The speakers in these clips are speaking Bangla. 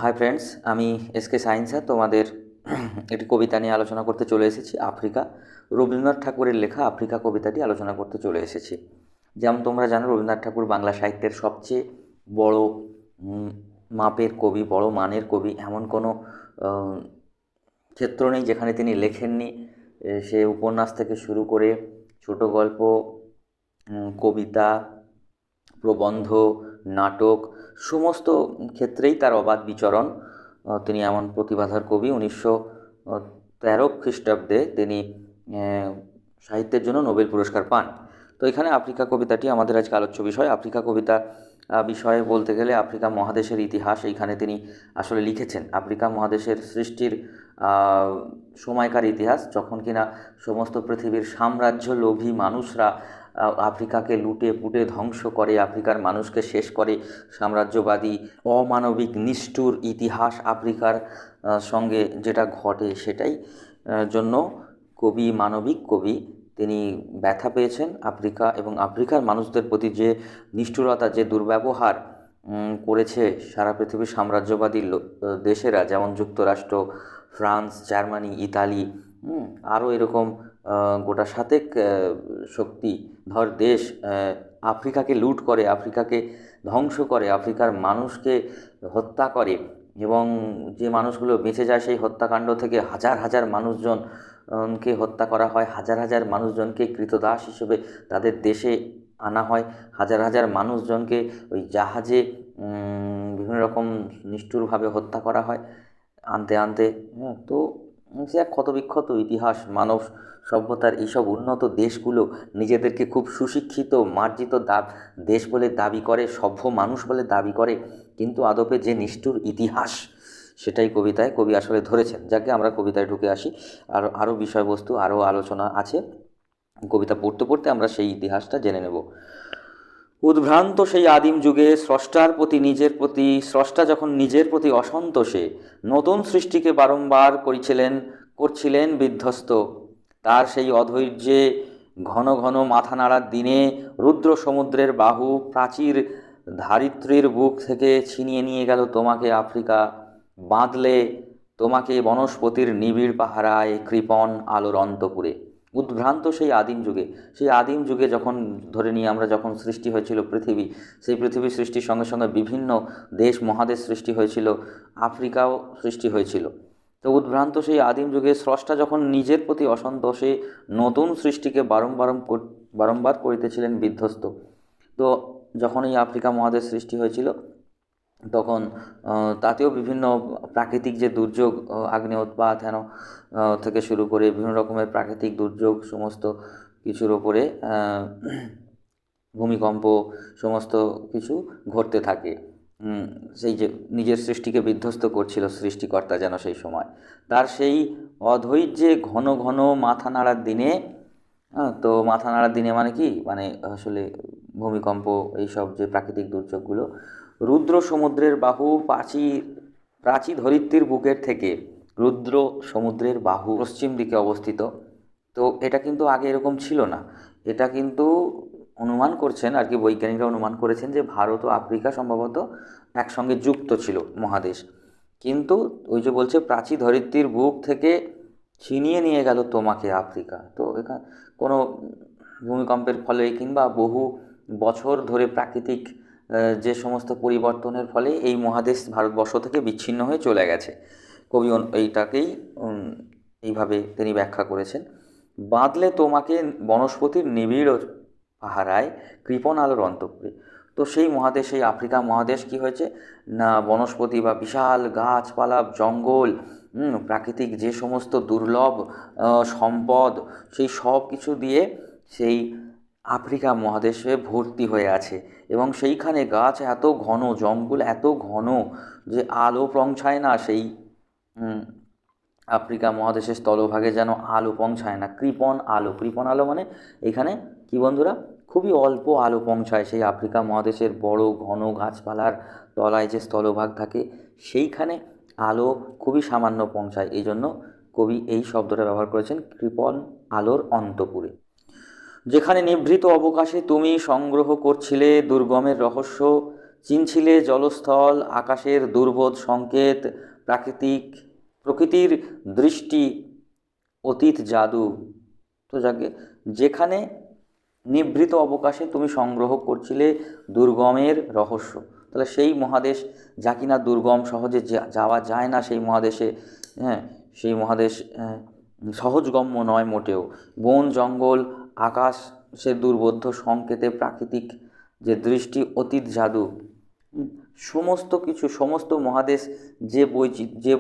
হাই ফ্রেন্ডস, আমি এসকে সাইন স্যার তোমাদের একটি কবিতা নিয়ে আলোচনা করতে চলে এসেছি। আফ্রিকা, রবীন্দ্রনাথ ঠাকুরের লেখা আফ্রিকা কবিতাটি আলোচনা করতে চলে এসেছি। যেমন তোমরা জানো, রবীন্দ্রনাথ ঠাকুর বাংলা সাহিত্যের সবচেয়ে বড় মাপের কবি, বড় মানের কবি। এমন কোনো ক্ষেত্র নেই যেখানে তিনি লেখেননি। সে উপন্যাস থেকে শুরু করে ছোট গল্প, কবিতা, প্রবন্ধ, নাটক, সমস্ত ক্ষেত্রেই তার অবাধ বিচরণ। তিনি এমন প্রতিভাধর কবি। 1913 খ্রিস্টাব্দে তিনি সাহিত্যের জন্য নোবেল পুরস্কার পান। তো এখানে আফ্রিকা কবিতাটি আমাদের আজকে আলোচ্য বিষয়। আফ্রিকা কবিতা বিষয়ে বলতে গেলে আফ্রিকা মহাদেশের ইতিহাস এইখানে তিনি আসলে লিখেছেন। আফ্রিকা মহাদেশের সৃষ্টির সময়কার ইতিহাস, যখন কিনা সমস্ত পৃথিবীর সাম্রাজ্য লোভী মানুষরা আফ্রিকাকে লুটে পুটে ধ্বংস করে, আফ্রিকার মানুষকে শেষ করে। সাম্রাজ্যবাদী অমানবিক নিষ্ঠুর ইতিহাস আফ্রিকার সঙ্গে যেটা ঘটে, সেটাই জন্য কবি, মানবিক কবি, তিনি ব্যথা পেয়েছেন। আফ্রিকা এবং আফ্রিকার মানুষদের প্রতি যে নিষ্ঠুরতা, যে দুর্ব্যবহার করেছে সারা পৃথিবীর সাম্রাজ্যবাদী দেশেরা, যেমন যুক্তরাষ্ট্র, ফ্রান্স, জার্মানি, ইতালি, আরও এরকম গোটা সাতেক শক্তিধর দেশ আফ্রিকাকে লুট করে, আফ্রিকাকে ধ্বংস করে, আফ্রিকার মানুষকে হত্যা করে। এবং যে মানুষগুলো বেঁচে যায়, সেই হত্যাকাণ্ড থেকে হাজার হাজার মানুষজনকে হত্যা করা হয়, হাজার হাজার মানুষজনকে ক্রীতদাস হিসেবে তাদের দেশে আনা হয়, হাজার হাজার মানুষজনকে ওই জাহাজে বিভিন্ন রকম নিষ্ঠুরভাবে হত্যা করা হয় আনতে আনতে। তো সে এক ক্ষতবিক্ষত ইতিহাস। মানব সভ্যতার এইসব উন্নত দেশগুলো নিজেদেরকে খুব সুশিক্ষিত, মার্জিত দেশ বলে দাবি করে, সভ্য মানুষ বলে দাবি করে, কিন্তু আদপে যে নিষ্ঠুর ইতিহাস, সেটাই কবিতায় কবি আসলে ধরেছেন। যাকে আমরা কবিতায় ঢুকে আসি। আরও বিষয়বস্তু, আরও আলোচনা আছে। কবিতা পড়তে পড়তে আমরা সেই ইতিহাসটা জেনে নেব। উদ্ভ্রান্ত সেই আদিম যুগে স্রষ্টা যখন নিজের প্রতি অসন্তোষে নতুন সৃষ্টিকে বারংবার করছিলেন বিধ্বস্ত, তার সেই অধৈর্যে ঘন ঘন মাথা নাড়ার দিনে রুদ্র সমুদ্রের বাহু প্রাচীর ধারিত্রীর বুক থেকে ছিনিয়ে নিয়ে গেল তোমাকে আফ্রিকা, বাঁধলে তোমাকে বনস্পতির নিবিড় পাহারায় কৃপণ আলোর অন্তপুরে। উদ্ভ্রান্ত সেই আদিম যুগে যখন ধরে নিয়ে আমরা যখন সৃষ্টি হয়েছিল পৃথিবী, সেই পৃথিবী সৃষ্টির সঙ্গে সঙ্গে বিভিন্ন দেশ মহাদেশ সৃষ্টি হয়েছিল, আফ্রিকাও সৃষ্টি হয়েছিল। তো উদ্ভ্রান্ত সেই আদিম যুগে স্রষ্টা যখন নিজের প্রতি অসন্তোষে নতুন সৃষ্টিকে বারংবার করিতেছিলেন বিধ্বস্ত। তো যখন এই আফ্রিকা মহাদেশ সৃষ্টি হয়েছিল, তখন তাতেও বিভিন্ন প্রাকৃতিক যে দুর্যোগ, আগ্নেয়োৎপাত হেন থেকে শুরু করে বিভিন্ন রকমের প্রাকৃতিক দুর্যোগ, সমস্ত কিছুর ওপরে ভূমিকম্প, সমস্ত কিছু ঘটতে থাকে। সেই যে নিজের সৃষ্টিকে বিধ্বস্ত করছিল সৃষ্টিকর্তা যেন সেই সময়, তার সেই অধৈর্যে ঘন ঘন মাথা নাড়ার দিনে। তো মাথা নাড়ার দিনে মানে কি, মানে আসলে ভূমিকম্প, এইসব যে প্রাকৃতিক দুর্যোগগুলো, রুদ্র সমুদ্রের বাহু প্রাচী ধরিত্রীর বুকের থেকে, রুদ্র সমুদ্রের বাহু পশ্চিম দিকে অবস্থিত। তো এটা কিন্তু আগে এরকম ছিল না। এটা কিন্তু অনুমান করছেন আর কি, বৈজ্ঞানিকরা অনুমান করেছেন যে ভারত ও আফ্রিকা সম্ভবত একসঙ্গে যুক্ত ছিল মহাদেশ। কিন্তু ওই যে বলছে প্রাচী ধরিত্রীর বুক থেকে ছিনিয়ে নিয়ে গেল তোমাকে আফ্রিকা। তো এখানে কোনো ভূমিকম্পের ফলে কিংবা বহু বছর ধরে প্রাকৃতিক যে সমস্ত পরিবর্তনের ফলে এই মহাদেশ ভারতবর্ষ থেকে বিচ্ছিন্ন হয়ে চলে গেছে। কবি এইটাকেই এইভাবে তিনি ব্যাখ্যা করেছেন। বাঁধলে তোমাকে বনস্পতির নিবিড় পাহারায় কৃপণ আলোর অন্তপুরে। তো সেই মহাদেশ, সেই আফ্রিকা মহাদেশ কি হয়েছে না, বনস্পতি বা বিশাল গাছপালা, জঙ্গল, প্রাকৃতিক যে সমস্ত দুর্লভ সম্পদ, সেই সব কিছু দিয়ে সেই আফ্রিকা মহাদেশে ভর্তি হয়ে আছে। এবং সেইখানে গাছ এত ঘন, জঙ্গল এত ঘন যে আলো পৌঁছায় না সেই আফ্রিকা মহাদেশের স্থলভাগে, যেন আলো পৌঁছায় না। কৃপণ আলো মানে এখানে কি বন্ধুরা, খুবই অল্প আলো পৌঁছায় সেই আফ্রিকা মহাদেশের বড় ঘন গাছপালার তলায় যে স্থলভাগ থাকে, সেইখানে আলো খুবই সামান্য পৌঁছায়। এই জন্য কবি এই শব্দটা ব্যবহার করেছেন, কৃপণ আলোর অন্তপুরে। যেখানে নিভৃত অবকাশে তুমি সংগ্রহ করছিলে দুর্গমের রহস্য, চিনছিলে জলস্থল আকাশের দুর্বোধ সংকেত, প্রকৃতির দৃষ্টি, অতীত জাদু। তো যাকে যেখানে নিভৃত অবকাশে তুমি সংগ্রহ করছিলে দুর্গমের রহস্য, তাহলে সেই মহাদেশ যা কিনা দুর্গম, সহজে যাওয়া যায় না সেই মহাদেশে, হ্যাঁ সেই মহাদেশ সহজগম্য নয় মোটেও। বন জঙ্গল আকাশের দুর্বোধ্য সংকেতে, প্রাকৃতিক যে দৃষ্টি, অতীত জাদু, সমস্ত কিছু, সমস্ত মহাদেশ যে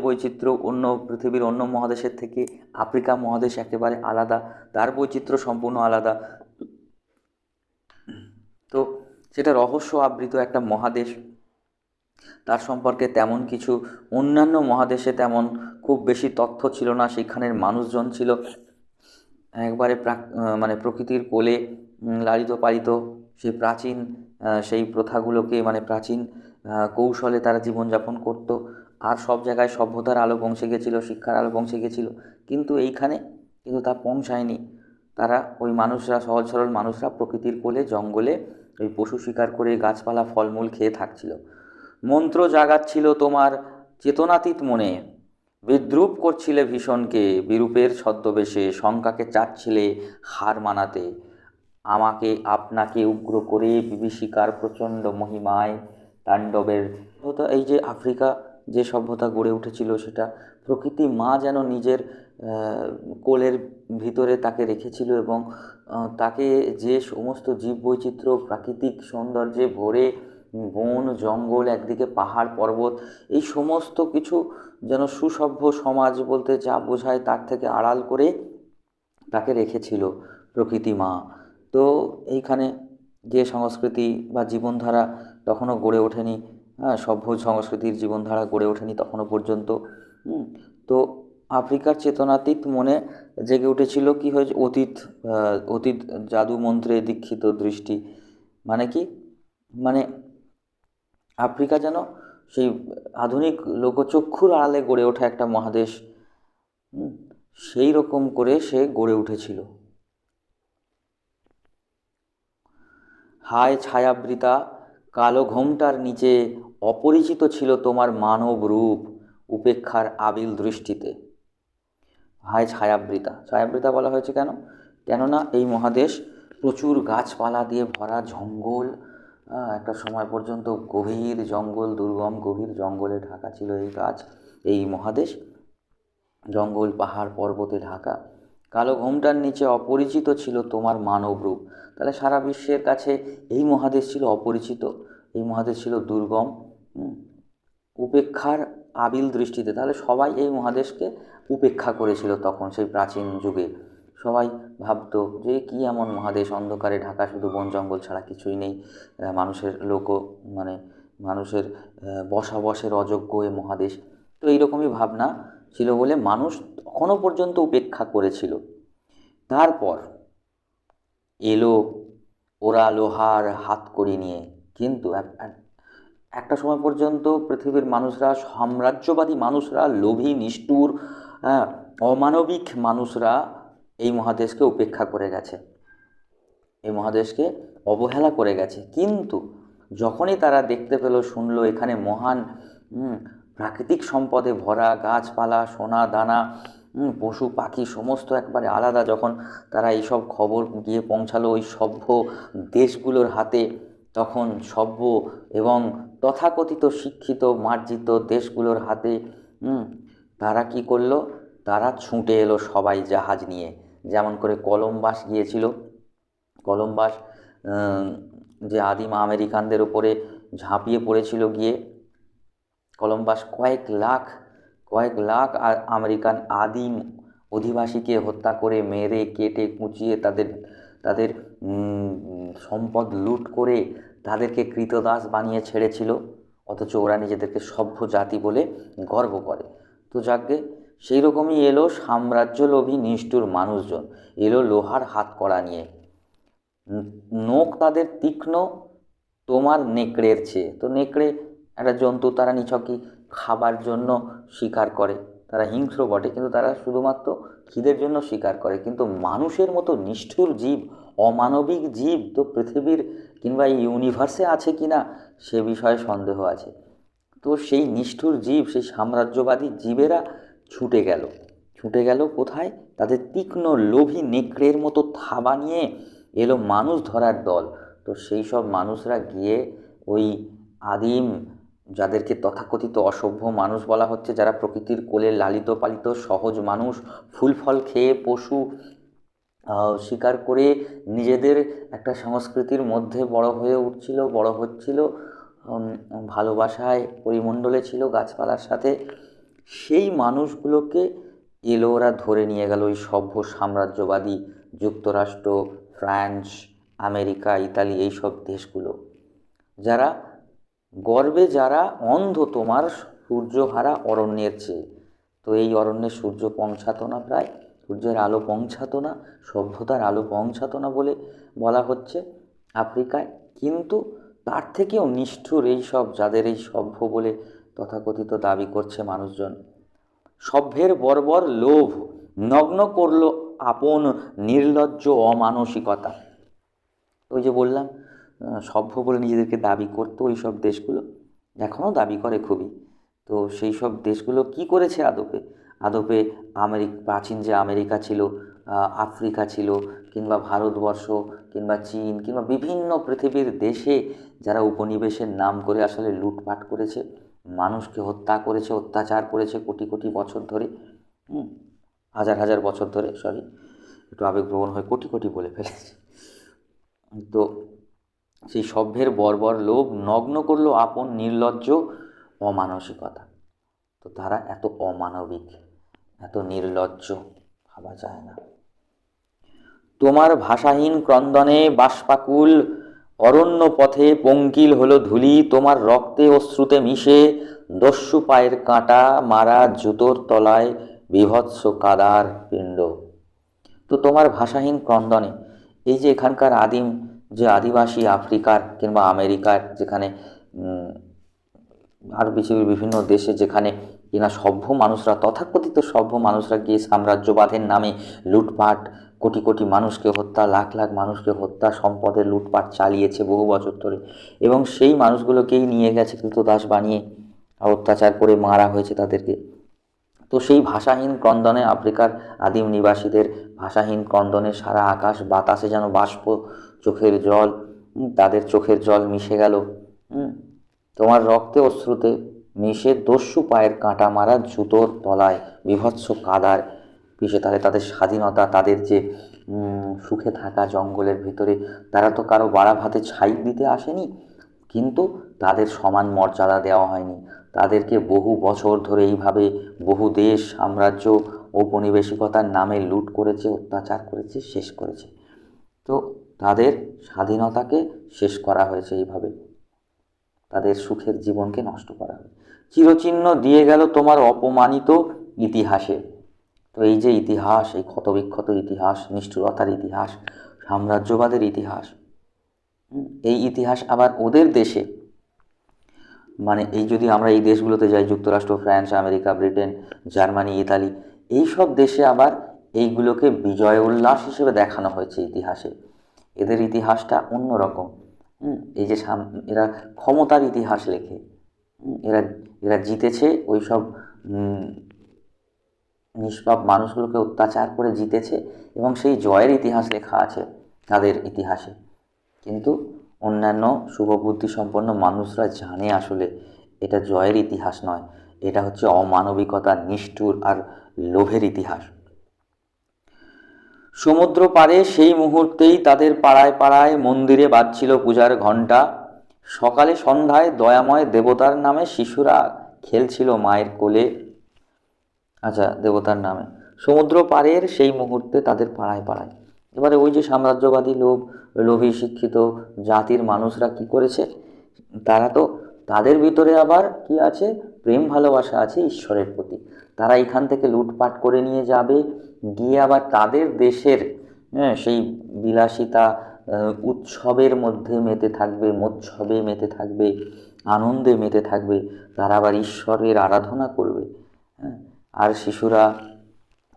বৈচিত্র্য অন্য পৃথিবীর অন্য মহাদেশের থেকে আফ্রিকা মহাদেশ একেবারে আলাদা, তার বৈচিত্র্য সম্পূর্ণ আলাদা। তো সেটা রহস্য আবৃত একটা মহাদেশ, তার সম্পর্কে তেমন কিছু অন্যান্য মহাদেশে তেমন খুব বেশি তথ্য ছিল না। সেখানের মানুষজন ছিল একবারে মানে প্রকৃতির কোলে লালিত পালিত, সেই প্রাচীন সেই প্রথাগুলোকে, মানে প্রাচীন কৌশলে তারা জীবনযাপন করত। আর সব জায়গায় সভ্যতার আলো পৌঁছে গেছিলো, শিক্ষার আলো পৌঁছে গেছিলো, কিন্তু এইখানে কিন্তু তা পৌঁছায়নি। তারা ওই মানুষরা, সহজ সরল মানুষরা প্রকৃতির কোলে জঙ্গলে ওই পশু শিকার করে গাছপালা ফলমূল খেয়ে থাকছিল। মন্ত্র জাগাচ্ছিল তোমার চেতনাতীত মনে, বিদ্রূপ করছিলে ভীষণকে বিরূপের ছদ্মবেশে, শঙ্কাকে চাচ্ছিলে হার মানাতে, আমাকে আপনাকে উগ্র করে বিভীষিকার প্রচণ্ড মহিমায় তাণ্ডবের। এই যে আফ্রিকা যে সভ্যতা গড়ে উঠেছিল, সেটা প্রকৃতি মা যেন নিজের কোলের ভিতরে তাকে রেখেছিল, এবং তাকে যে সমস্ত জীববৈচিত্র্য, প্রাকৃতিক সৌন্দর্যে ভরে বন জঙ্গল, একদিকে পাহাড় পর্বত, এই সমস্ত কিছু যেন সুসভ্য সমাজ বলতে যা বোঝায় তার থেকে আড়াল করে তাকে রেখেছিল প্রকৃতি মা। তো এইখানে যে সংস্কৃতি বা জীবনধারা তখনও গড়ে ওঠেনি, হ্যাঁ সভ্য সংস্কৃতির জীবনধারা গড়ে ওঠেনি তখনও পর্যন্ত। তো আফ্রিকার চেতনাতীত মনে জেগে উঠেছিল কি হয়েছে, অতীত জাদু মন্ত্রে দীক্ষিত দৃষ্টি। মানে কি, মানে আফ্রিকা যেন সেই আধুনিক লোকচক্ষুর আড়ালে গড়ে ওঠা একটা মহাদেশ, সেই রকম করে সে গড়ে উঠেছিল। হায় ছায়াবৃতা কালো ঘোমটার নিচে, অপরিচিত ছিল তোমার মানব রূপ উপেক্ষার আবিল দৃষ্টিতে। হায় ছায়াবৃতা, ছায়াবৃতা বলা হয়েছে কেন? কেননা এই মহাদেশ প্রচুর গাছপালা দিয়ে ভরা, জঙ্গল, একটা সময় পর্যন্ত গভীর জঙ্গল, দুর্গম গভীর জঙ্গলে ঢাকা ছিল এই মহাদেশ, জঙ্গল পাহাড় পর্বতে ঢাকা। কালো ঘোমটার নিচে অপরিচিত ছিল তোমার মানব রূপ। তাহলে সারা বিশ্বের কাছে এই মহাদেশ ছিল অপরিচিত, এই মহাদেশ ছিল দুর্গম, উপেক্ষার আবিল দৃষ্টিতে। তাহলে সবাই এই মহাদেশকে উপেক্ষা করেছিল তখন, সেই প্রাচীন যুগে। সবাই ভাবতো যে কী এমন মহাদেশ, অন্ধকারে ঢাকা, শুধু বন জঙ্গল ছাড়া কিছুই নেই, মানুষের বসবাসের অযোগ্য এ মহাদেশ। তো এইরকমই ভাবনা ছিল বলে মানুষ তখনও পর্যন্ত উপেক্ষা করেছিল। তারপর এলো ওরা লোহার হাতকড়ি নিয়ে, কিন্তু একটা সময় পর্যন্ত পৃথিবীর মানুষরা, সাম্রাজ্যবাদী মানুষরা, লোভী নিষ্ঠুর অমানবিক মানুষরা এই মহাদেশকে উপেক্ষা করে গেছে, এই মহাদেশকে অবহেলা করে গেছে। কিন্তু যখনই তারা দেখতে পেল, শুনলো এখানে মহান প্রাকৃতিক সম্পদে ভরা, গাছপালা, সোনা দানা, পশু পাখি সমস্ত একবারে আলাদা, যখন তারা এইসব খবর গিয়ে পৌঁছালো ওই সভ্য দেশগুলোর হাতে, তখন সভ্য এবং তথাকথিত শিক্ষিত মার্জিত দেশগুলোর হাতে তারা কি করলো, তারা ছুটে এলো সবাই জাহাজ নিয়ে। যেমন করে কলম্বাস গিয়েছিল, কলম্বাস যে আদিম আমেরিকানদের উপরে ঝাঁপিয়ে পড়েছিল, গিয়ে কলম্বাস কয়েক লাখ আমেরিকান আদিম অধিবাসীকে হত্যা করে, মেরে কেটে কুচিয়ে, তাদের সম্পদ লুট করে তাদেরকে কৃতদাস বানিয়ে ছেড়েছিল, অথচ ওরা নিজেদেরকে সভ্য জাতি বলে গর্ব করে। তো যাকে সেই রকমই এলো সাম্রাজ্যলোভী নিষ্ঠুর মানুষজন, এলো লোহার হাতকড়া নিয়ে। নখ তাদের তীক্ষ্ণ তোমার নেকড়ের চেয়ে। তো নেকড়ে একটা জন্তু, তারা নিছকই খাবার জন্য শিকার করে, তারা হিংস্র বটে, কিন্তু তারা শুধুমাত্র খিদের জন্য শিকার করে। কিন্তু মানুষের মতো নিষ্ঠুর জীব, অমানবিক জীব তো পৃথিবীর কিংবা এই ইউনিভার্সে আছে কি না সে বিষয়ে সন্দেহ আছে। তো সেই নিষ্ঠুর জীব, সেই সাম্রাজ্যবাদী জীবেরা ছুটে গেল কোথায়? তাদের তীক্ষ্ণ লোভী নেকড়ের মতো থাবা নিয়ে এলো মানুষ ধরার দল। তো সেই সব মানুষরা গিয়ে ওই আদিম, যাদেরকে তথাকথিত অসভ্য মানুষ বলা হচ্ছে, যারা প্রকৃতির কোলে লালিত পালিত সহজ মানুষ, ফুল ফল খেয়ে পশু শিকার করে নিজেদের একটা সংস্কৃতির মধ্যে বড় হচ্ছিল, ভালোবাসায় পরিমণ্ডলে ছিল গাছপালার সাথে, সেই মানুষগুলোকে এলো ওরা ধরে নিয়ে গেল ওই সভ্য সাম্রাজ্যবাদী যুক্তরাষ্ট্র, ফ্রান্স, আমেরিকা, ইতালি, এই সব দেশগুলো, যারা গর্বে যারা অন্ধ তোমার সূর্যহারা অরণ্যের চেয়ে। তো এই অরণ্যে সূর্য পৌঁছাতো না, প্রায় সূর্যের আলো পৌঁছাতো না, সভ্যতার আলো পৌঁছাতো না বলে বলা হচ্ছে আফ্রিকায়। কিন্তু তার থেকেও নিষ্ঠুর এই সব, যাদের এই সভ্য বলে তথাকথিত দাবি করছে মানুষজন, সভ্যের বর্বর লোভ নগ্ন করলো আপন নির্লজ্জ অমানসিকতা। ওই যে বললাম সভ্য বলে নিজেদেরকে দাবি করতো ওই সব দেশগুলো, এখনও দাবি করে খুবই। তো সেই সব দেশগুলো কি করেছে আদপে প্রাচীন যে আমেরিকা ছিল, আফ্রিকা ছিল, কিংবা ভারতবর্ষ, কিংবা চীন, কিংবা বিভিন্ন পৃথিবীর দেশে যারা উপনিবেশের নাম করে আসলে লুটপাট করেছে, মানুষকে হত্যা করেছে, অত্যাচার করেছে কোটি কোটি বছর ধরে, হাজার হাজার বছর ধরে, একটু আবেগপ্রবণ হয়ে কোটি কোটি বলে ফেলেছে। তো সেই সভ্যের বর্বর লোভ নগ্ন করলো আপন নির্লজ্জ অমানসিকতা। তো তারা এত অমানবিক, এত নির্লজ্জ, ভাবা যায় না। তোমার ভাষাহীন ক্রন্দনে বাষ্পাকুল অরণ্য পথে পঙ্কিল হলো ধূলি, তোমার রক্তে অশ্রুতে মিশে দস্যু পায়ের কাঁটা মারা জুতোর তলায় বিভৎস কাদার পিণ্ড। তো তোমার ভাষাহীন ক্রন্দনে, এই যে এখানকার আদিম যে আদিবাসী আফ্রিকার কিংবা আমেরিকার, যেখানে আর পৃথিবীর বিভিন্ন দেশে যেখানে কিনা সভ্য মানুষরা, তথাকথিত সভ্য মানুষরা গিয়ে সাম্রাজ্যবাদের নামে লুটপাট, কোটি কোটি মানুষকে হত্যা, লাখ লাখ মানুষকে হত্যা, সম্পদের লুটপাট চালিয়েছে বহু বছর ধরে, এবং সেই মানুষগুলোকেই নিয়ে গেছে কৃতদাস বানিয়ে অত্যাচার করে মারা হয়েছে তাদেরকে। তো সেই ভাষাহীন ক্রন্দনে, আফ্রিকার আদিম নিবাসীদের ভাষাহীন ক্রন্দনে সারা আকাশ বাতাসে যেন বাষ্প, চোখের জল, তাদের চোখের জল মিশে গেল তোমার রক্তে অশ্রুতে মিশে দস্যু পায়ের কাঁটা মারা জুতোর তলায় বিভৎস কাদার পিষে। তাদের স্বাধীনতা, তাদের যে সুখে থাকা জঙ্গলের ভিতরে, তারা তো কারো বাড়া ভাতে ছাই দিতে আসেনি, কিন্তু তাদের সমান মর্যাদা দেওয়া হয়নি। তাদেরকে বহু বছর ধরে এইভাবে বহু দেশ, সাম্রাজ্য, ঔপনিবেশিকতার নামে লুট করেছে, অত্যাচার করেছে, শেষ করেছে। তো তাদের স্বাধীনতাকে শেষ করা হয়েছে এইভাবে, তাদের সুখের জীবনকে নষ্ট করা হয়, চিরচিহ্ন দিয়ে গেল তোমার অপমানিত ইতিহাসে। তো এই যে ইতিহাস, এই ক্ষতবিক্ষত ইতিহাস, নিষ্ঠুরতার ইতিহাস, সাম্রাজ্যবাদের ইতিহাস, এই ইতিহাস আবার ওদের দেশে, মানে এই যদি আমরা এই দেশগুলোতে যাই, যুক্তরাষ্ট্র, France, America, Britain, Germany, Italy, এই সব দেশে আবার এইগুলোকে বিজয় উল্লাস হিসেবে দেখানো হয়েছে ইতিহাসে। এদের ইতিহাসটা অন্যরকম। এই যে এরা ক্ষমতার ইতিহাস লেখে, এরা জিতেছে, ওই সব নিষ্পাপ মানুষগুলোকে অত্যাচার করে জিতেছে, এবং সেই জয়ের ইতিহাস লেখা আছে তাদের ইতিহাসে। কিন্তু অন্যান্য শুভবুদ্ধি সম্পন্ন মানুষরা জানে আসলে এটা জয়ের ইতিহাস নয়, এটা হচ্ছে অমানবিকতা, নিষ্ঠুর আর লোভের ইতিহাস। সমুদ্র পারে সেই মুহূর্তেই তাদের পাড়ায় পাড়ায় মন্দিরে বাজছিল পূজার ঘণ্টা। সকালে সন্ধ্যায় দয়াময় দেবতার নামে শিশুরা খেলছিল মায়ের কোলে। আচ্ছা, দেবতার নামে সমুদ্র পাড়ের সেই মুহূর্তে তাদের পাড়ায় পাড়ায়। এবারে ওই যে সাম্রাজ্যবাদী লোভী শিক্ষিত জাতির মানুষরা কি করেছে, তারা তো তাদের ভিতরে আবার কি আছে, প্রেম ভালোবাসা আছে ঈশ্বরের প্রতি। তারা এখান থেকে লুটপাট করে নিয়ে যাবে, গিয়ে আবার তাদের দেশের সেই বিলাসিতা, উৎসবের মধ্যে মেতে থাকবে, মোৎসবে মেতে থাকবে, আনন্দে মেতে থাকবে। তারা আবার ঈশ্বরের আরাধনা করবে। আর শিশুরা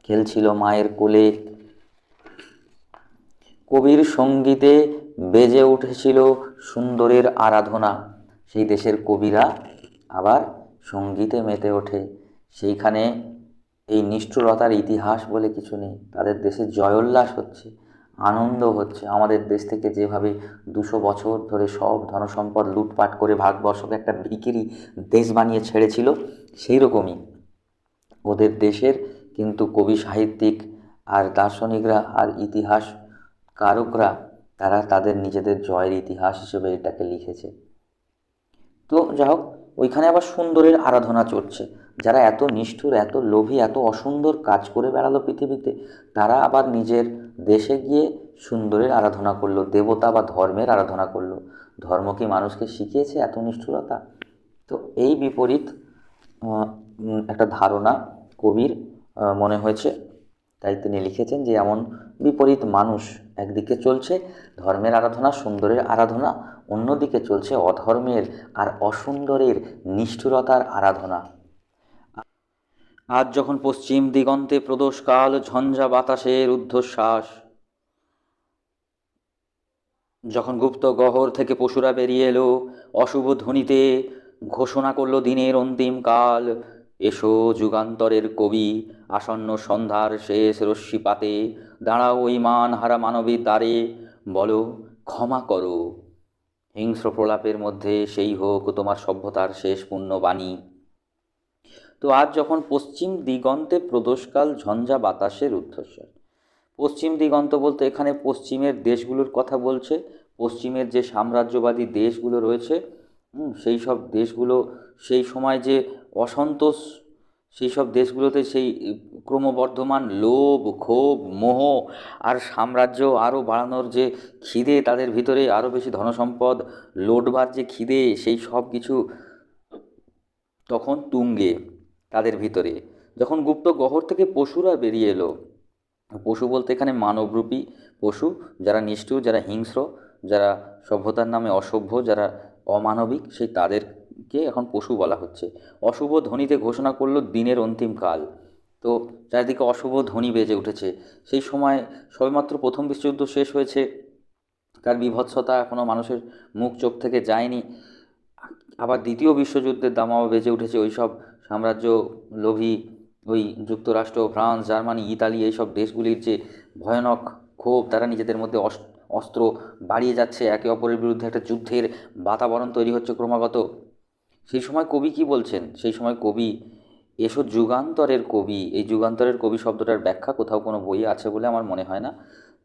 খেলছিল মায়ের কোলে। কবির সঙ্গীতে বেজে উঠেছিল সুন্দরের আরাধনা। সেই দেশের কবিরা আবার সঙ্গীতে মেতে ওঠে। সেইখানে এই নিষ্ঠুরতার ইতিহাস বলে কিছু নেই, তাদের দেশে জয়োল্লাস হচ্ছে, আনন্দ হচ্ছে। আমাদের দেশ থেকে যেভাবে 200 বছর ধরে সব ধনসম্পদ লুটপাট করে ভারতবর্ষকে একটা ভিখিরি দেশ বানিয়ে ছেড়েছিল, সেই রকমই ওদের দেশের কিন্তু কবি সাহিত্যিক আর দার্শনিকরা আর ইতিহাস কারকরা তারা তাদের নিজেদের জয়ের ইতিহাস হিসেবে এটাকে লিখেছে। তো যাই হোক, ওইখানে আবার সুন্দরের আরাধনা চলছে। যারা এত নিষ্ঠুর, এত লোভী, এত অসুন্দর কাজ করে বেড়ালো পৃথিবীতে, তারা আবার নিজের দেশে গিয়ে সুন্দরের আরাধনা করলো, দেবতা বা ধর্মের আরাধনা করলো। ধর্ম কি মানুষকে শিখিয়েছে এত নিষ্ঠুরতা? তো এই বিপরীত একটা ধারণা কবির মনে হয়েছে, তাই তিনি লিখেছেন যে এমন বিপরীত মানুষ, একদিকে চলছে ধর্মের আরাধনা, সুন্দরের আরাধনা, অন্যদিকে চলছে অধর্মের আর অসুন্দরের নিষ্ঠুরতার আরাধনা। আজ যখন পশ্চিম দিগন্তে প্রদোষকাল, ঝঞ্ঝা বাতাসের ঊর্ধ্বশ্বাস, যখন গুপ্ত গহ্বর থেকে পশুরা বেরিয়ে এলো, অশুভ ধ্বনিতে ঘোষণা করলো দিনের অন্তিম কাল। এসো যুগান্তরের কবি, আসন্ন সন্ধ্যার শেষ রশ্মিপাতে দাঁড়াও ওই মানহারা মানবীর দ্বারে, বলো ক্ষমা করো। হিংস্র প্রলাপের মধ্যে সেই হোক তোমার সভ্যতার শেষ পুণ্যবাণী। তো আজ যখন পশ্চিম দিগন্তে প্রদোষকাল, ঝঞ্ঝা বাতাসের ঊর্ধ্বশ্বাস। পশ্চিম দিগন্ত বলতে এখানে পশ্চিমের দেশগুলোর কথা বলছে। পশ্চিমের যে সাম্রাজ্যবাদী দেশগুলো রয়েছে, সেই সব দেশগুলো সেই সময় যে অসন্তোষ, সেই সব দেশগুলোতে সেই ক্রমবর্ধমান লোভ, ক্ষোভ, মোহ আর সাম্রাজ্য আরও বাড়ানোর যে খিদে, তাদের ভিতরে আরও বেশি ধনসম্পদ লোটবার যে খিদে, সেই সব কিছু তখন তুঙ্গে তাদের ভিতরে। যখন গুপ্ত গহ্বর থেকে পশুরা বেরিয়ে এলো, পশু বলতে এখানে মানবরূপী পশু, যারা নিষ্ঠুর, যারা হিংস্র, যারা সভ্যতার নামে অসভ্য, যারা অমানবিক, সেই তাদেরকে এখন পশু বলা হচ্ছে। অশুভ ধ্বনিতে ঘোষণা করলো দিনের অন্তিম কাল। তো চারিদিকে অশুভ ধ্বনি বেজে উঠেছে। সেই সময় সবেমাত্র প্রথম বিশ্বযুদ্ধ শেষ হয়েছে, তার বীভৎসতা এখনও মানুষের মুখ চোখ থেকে যায়নি। আবার দ্বিতীয় বিশ্বযুদ্ধের দামামা বেজে উঠেছে। ওই সব সাম্রাজ্য লোভী, ওই যুক্তরাষ্ট্র, ফ্রান্স, জার্মানি, ইতালি, এইসব দেশগুলির যে ভয়ানক ক্ষোভ, তারা নিজেদের মধ্যে অস্ত্র বাড়িয়ে যাচ্ছে, একে অপরের বিরুদ্ধে একটা যুদ্ধের বাতাবরণ তৈরি হচ্ছে ক্রমাগত। সেই সময় কবি কি বলছেন? সেই সময় কবি, এসো যুগান্তরের কবি, এই যুগান্তরের কবি শব্দটার ব্যাখ্যা কোথাও কোনো বইয়ে আছে বলে আমার মনে হয় না।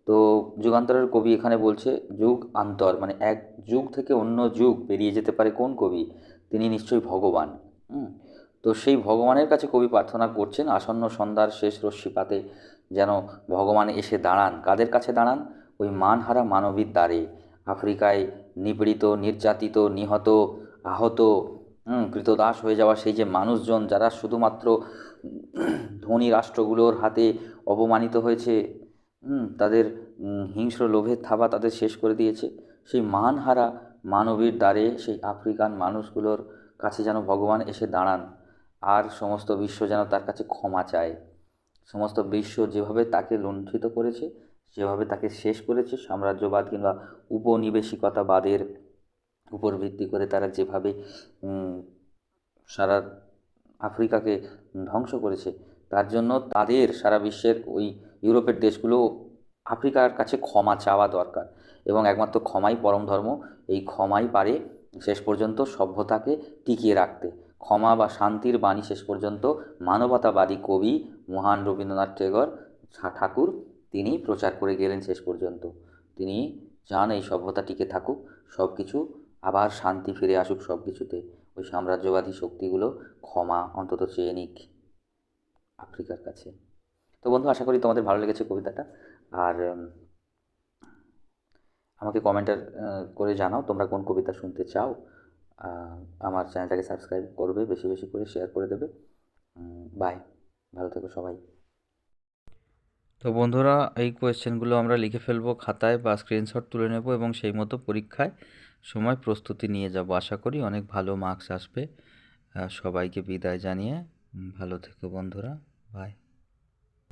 তো যুগান্তরের কবি এখানে বলছে যুগ আন্তর, মানে এক যুগ থেকে অন্য যুগ পেরিয়ে যেতে পারে কোন কবি? তিনি নিশ্চয়ই ভগবান। তো সেই ভগবানের কাছে কবি প্রার্থনা করছেন আসন্ন সন্ধ্যার শেষ রশ্মিপাতে যেন ভগবান এসে দাঁড়ান। কাদের কাছে দাঁড়ান? ওই মানহারা মানবীর দ্বারে। আফ্রিকায় নিপীড়িত, নির্যাতিত, নিহত, আহত, কৃতদাস হয়ে যাওয়া সেই যে মানুষজন, যারা শুধুমাত্র ধনী রাষ্ট্রগুলোর হাতে অপমানিত হয়েছে, তাদের হিংস্র লোভের থাবা তাদের শেষ করে দিয়েছে, সেই মানহারা মানবীর দ্বারে সেই আফ্রিকান মানুষগুলোর কাছে যেন ভগবান এসে দাঁড়ান, আর সমস্ত বিশ্ব যেন তার কাছে ক্ষমা চায়। সমস্ত বিশ্ব যেভাবে তাকে লুণ্ঠিত করেছে, যেভাবে তাকে শেষ করেছে, সাম্রাজ্যবাদ কিংবা উপনিবেশিকতাবাদের উপর ভিত্তি করে তারা যেভাবে সারা আফ্রিকাকে ধ্বংস করেছে, তার জন্য তাদের সারা বিশ্বের ওই ইউরোপের দেশগুলো আফ্রিকার কাছে ক্ষমা চাওয়া দরকার। এবং একমাত্র ক্ষমাই পরম ধর্ম। এই ক্ষমাই পারে শেষ পর্যন্ত সভ্যতাকে টিকিয়ে রাখতে। ক্ষমা বা শান্তির বাণী শেষ পর্যন্ত মানবতাবাদী কবি মহান রবীন্দ্রনাথ ঠাকুর তিনি প্রচার করে গেলেন শেষ পর্যন্ত। তিনি চান এই সভ্যতা টিকে থাকুক, সব কিছু আবার শান্তি ফিরে আসুক সব কিছুতে। ওই সাম্রাজ্যবাদী শক্তিগুলো ক্ষমা অন্তত চেয়ে নিক আফ্রিকার কাছে। তো বন্ধু, আশা করি তোমাদের ভালো লেগেছে কবিতাটা। আর আমাকে কমেন্টার করে জানাও তোমরা কোন কবিতা শুনতে চাও। আমার চ্যানেলটাকে সাবস্ক্রাইব করবে, বেশি বেশি করে শেয়ার করে দেবে। বাই, ভালো থেকো সবাই। তো বন্ধুরা, এই কোয়েশ্চেনগুলো আমরা লিখে ফেলবো খাতায় বা স্ক্রিনশট তুলে নেব এবং সেই মতো পরীক্ষায় সময় প্রস্তুতি নিয়ে যাব। আশা করি অনেক ভালো মার্কস আসবে। সবাইকে বিদায় জানিয়ে ভালো থেকো বন্ধুরা, বাই।